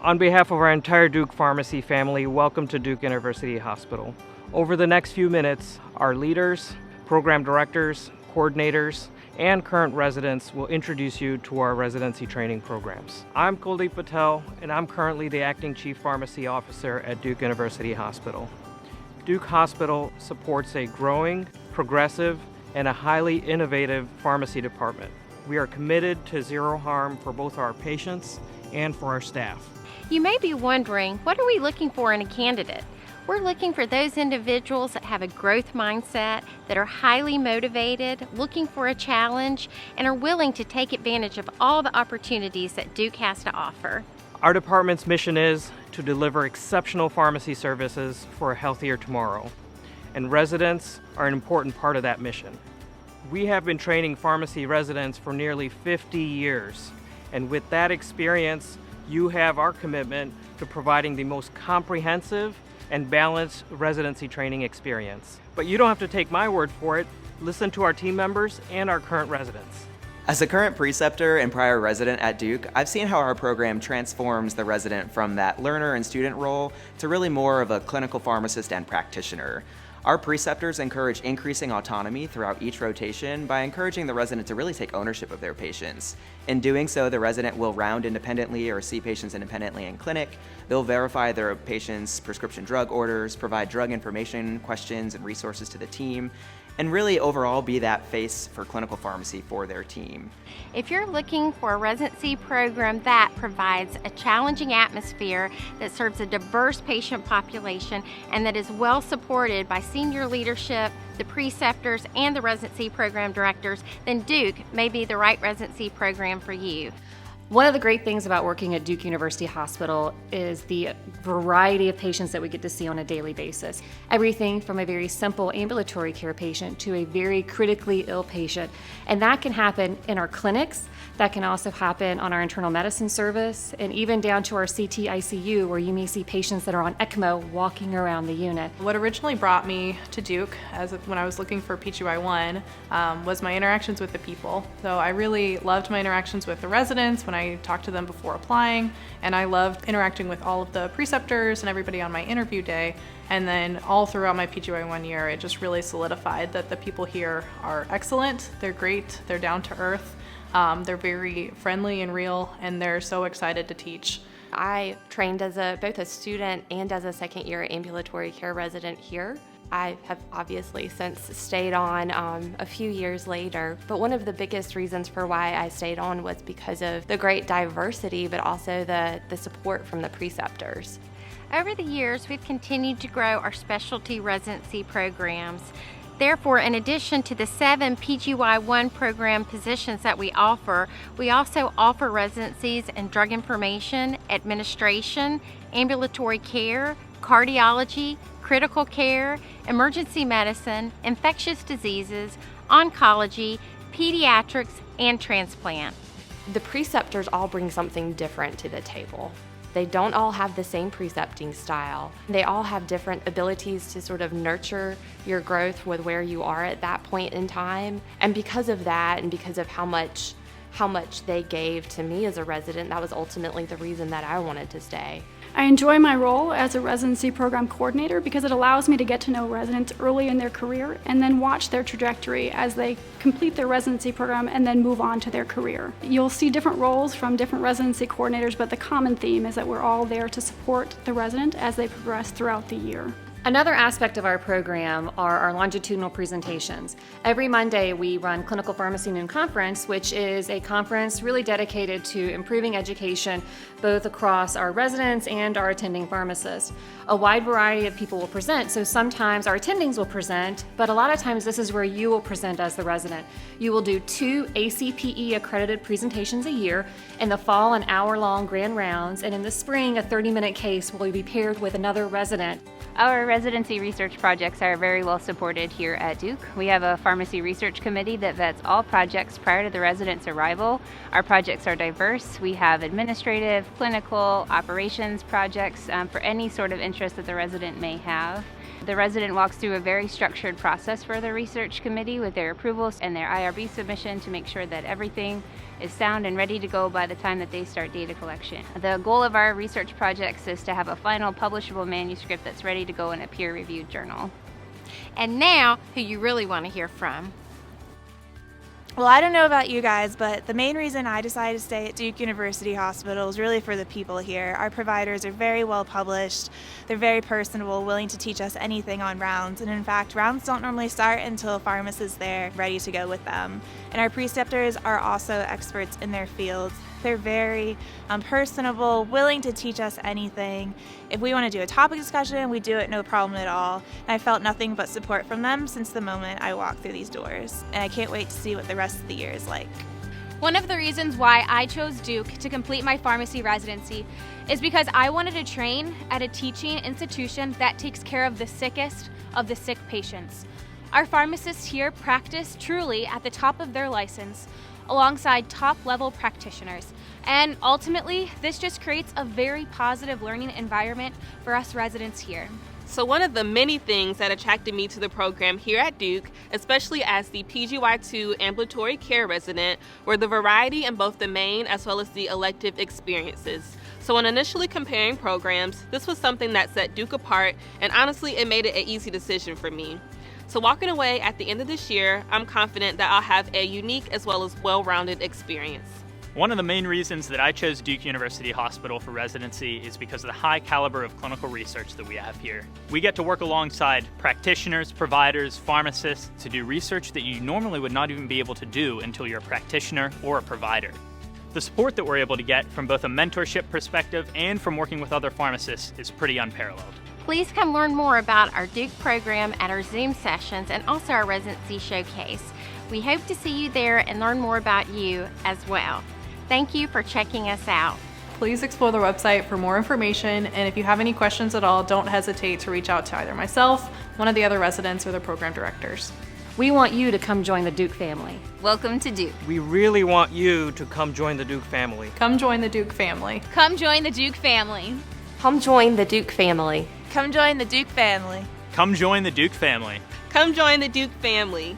On behalf of our entire Duke Pharmacy family, welcome to Duke University Hospital. Over the next few minutes, our leaders, program directors, coordinators, and current residents will introduce you to our residency training programs. I'm Kuldeep Patel, and I'm currently the Acting Chief Pharmacy Officer at Duke University Hospital. Duke Hospital supports a growing, progressive, and a highly innovative pharmacy department. We are committed to zero harm for both our patients and for our staff. You may be wondering, what are we looking for in a candidate? We're looking for those individuals that have a growth mindset, that are highly motivated, looking for a challenge, and are willing to take advantage of all the opportunities that Duke has to offer. Our department's mission is to deliver exceptional pharmacy services for a healthier tomorrow, and residents are an important part of that mission. We have been training pharmacy residents for nearly 50 years, and with that experience, you have our commitment to providing the most comprehensive and balanced residency training experience. But you don't have to take my word for it. Listen to our team members and our current residents. As a current preceptor and prior resident at Duke, I've seen how our program transforms the resident from that learner and student role to really more of a clinical pharmacist and practitioner. Our preceptors encourage increasing autonomy throughout each rotation by encouraging the resident to really take ownership of their patients. In doing so, the resident will round independently or see patients independently in clinic. They'll verify their patients' prescription drug orders, provide drug information, questions, and resources to the team, and really overall be that face for clinical pharmacy for their team. If you're looking for a residency program that provides a challenging atmosphere, that serves a diverse patient population, and that is well supported by senior leadership, the preceptors, and the residency program directors, then Duke may be the right residency program for you. One of the great things about working at Duke University Hospital is the variety of patients that we get to see on a daily basis. Everything from a very simple ambulatory care patient to a very critically ill patient. And that can happen in our clinics, that can also happen on our internal medicine service, and even down to our CT ICU, where you may see patients that are on ECMO walking around the unit. What originally brought me to Duke when I was looking for PGY1 was my interactions with the people. So I really loved my interactions with the residents when I talked to them before applying, and I loved interacting with all of the preceptors and everybody on my interview day. And then all throughout my PGY1 year, it just really solidified that the people here are excellent, they're great, they're down to earth, they're very friendly and real, and they're so excited to teach. I trained as both a student and as a second-year ambulatory care resident here. I have obviously since stayed on a few years later, but one of the biggest reasons for why I stayed on was because of the great diversity, but also the support from the preceptors. Over the years, we've continued to grow our specialty residency programs. Therefore, in addition to the 7 PGY1 program positions that we also offer residencies in drug information, administration, ambulatory care, cardiology, critical care, emergency medicine, infectious diseases, oncology, pediatrics, and transplant. The preceptors all bring something different to the table. They don't all have the same precepting style. They all have different abilities to sort of nurture your growth with where you are at that point in time. And because of that, and because of how much they gave to me as a resident, that was ultimately the reason that I wanted to stay. I enjoy my role as a residency program coordinator because it allows me to get to know residents early in their career and then watch their trajectory as they complete their residency program and then move on to their career. You'll see different roles from different residency coordinators, but the common theme is that we're all there to support the resident as they progress throughout the year. Another aspect of our program are our longitudinal presentations. Every Monday we run Clinical Pharmacy Noon Conference, which is a conference really dedicated to improving education both across our residents and our attending pharmacists. A wide variety of people will present, so sometimes our attendings will present, but a lot of times this is where you will present as the resident. You will do 2 ACPE accredited presentations a year. In the fall, an hour-long grand rounds, and in the spring, a 30-minute case will be paired with another resident. Our residency research projects are very well supported here at Duke. We have a pharmacy research committee that vets all projects prior to the resident's arrival. Our projects are diverse. We have administrative, clinical, operations projects for any sort of interest that the resident may have. The resident walks through a very structured process for the research committee with their approvals and their IRB submission to make sure that everything is sound and ready to go by the time that they start data collection. The goal of our research projects is to have a final publishable manuscript that's ready to go in a peer-reviewed journal. And now, who you really want to hear from. Well, I don't know about you guys, but the main reason I decided to stay at Duke University Hospital is really for the people here. Our providers are very well published. They're very personable, willing to teach us anything on rounds. And in fact, rounds don't normally start until a pharmacist is there ready to go with them. And our preceptors are also experts in their fields. They're very personable, willing to teach us anything. If we want to do a topic discussion, we do it no problem at all. And I felt nothing but support from them since the moment I walked through these doors. And I can't wait to see what the rest of the year is like. One of the reasons why I chose Duke to complete my pharmacy residency is because I wanted to train at a teaching institution that takes care of the sickest of the sick patients. Our pharmacists here practice truly at the top of their license, alongside top-level practitioners. And ultimately, this just creates a very positive learning environment for us residents here. So one of the many things that attracted me to the program here at Duke, especially as the PGY2 ambulatory care resident, were the variety in both the main as well as the elective experiences. So when initially comparing programs, this was something that set Duke apart, and honestly, it made it an easy decision for me. So walking away at the end of this year, I'm confident that I'll have a unique as well as well-rounded experience. One of the main reasons that I chose Duke University Hospital for residency is because of the high caliber of clinical research that we have here. We get to work alongside practitioners, providers, pharmacists to do research that you normally would not even be able to do until you're a practitioner or a provider. The support that we're able to get from both a mentorship perspective and from working with other pharmacists is pretty unparalleled. Please come learn more about our Duke program at our Zoom sessions and also our residency showcase. We hope to see you there and learn more about you as well. Thank you for checking us out. Please explore the website for more information, and if you have any questions at all, don't hesitate to reach out to either myself, one of the other residents, or the program directors. We want you to come join the Duke family. Welcome to Duke. We really want you to come join the Duke family. Come join the Duke family. Come join the Duke family. Come join the Duke family. Come join the Duke family. Come join the Duke family. Come join the Duke family.